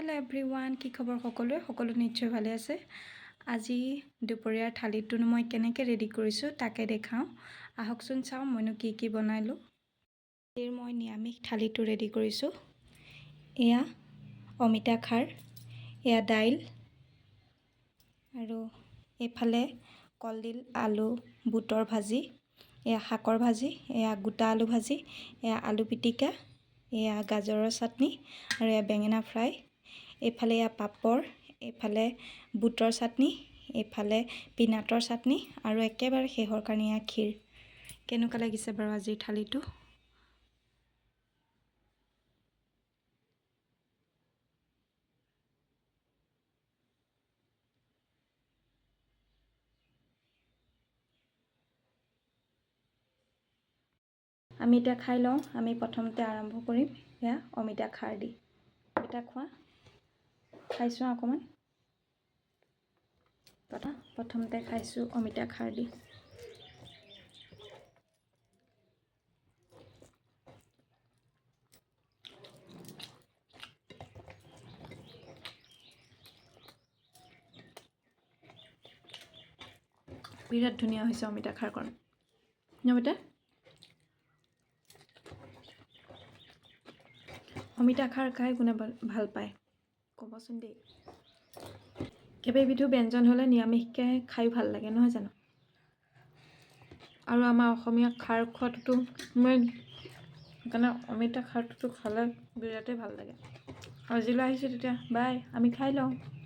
Hello' everyone, কি খবৰ সকলো নিশ্চয় ভালে আছে। আজি দুপৰীয়াৰ থালিটোনো মই কেনেকৈ ৰেডি কৰিছোঁ তাকে দেখাওঁ। আহকচোন চাওঁ মইনো কি বনালোঁ। মই নিৰামিষ থালিটো ৰেডি কৰিছোঁ। এয়া অমিতা খাৰ, এয়া দাইল, আৰু এইফালে কলডিল, আলু, বুটৰ ভাজি, এয়া শাকৰ ভাজি, এয়া গোটা আলু ভাজি, এয়া আলু পিটিকা, এয়া গাজৰৰ চাটনি, আৰু এয়া বেঙেনা ফ্ৰাই। এইফালে এয়া পাপৰ, এইফালে বুটৰ চাটনি, এইফালে পিনাটৰ চাটনি, আৰু একেবাৰে শেষৰ কাৰণে এয়া ক্ষীৰ। কেনেকুৱা লাগিছে বাৰু আজিৰ থালিটো? আমি এতিয়া খাই লওঁ। আমি প্ৰথমতে আৰম্ভ কৰিম এয়া অমিতা খাৰ দি। অমিতা খোৱা, খাইছোঁ অকণমান। প্ৰথমতে খাইছোঁ অমিতা খাৰ দি। বিৰাট ধুনীয়া হৈছে অমিতা খাৰকণ। অমিতা অমিতা খাৰ খাই কোনে ভাল পায় ক'বচোন দেই। কেইবাবিধো ব্যঞ্জন হ'লে নিৰামিষকৈ খাই ভাল লাগে, নহয় জানো? আৰু আমাৰ অসমীয়া খাৰ খোৱাটোতো মেইন, সেইকাৰণে অমিতা খাৰটোতো খালে বিৰাটেই ভাল লাগে। আজিলৈ আহিছোঁ তেতিয়া, বাই, আমি খাই লওঁ।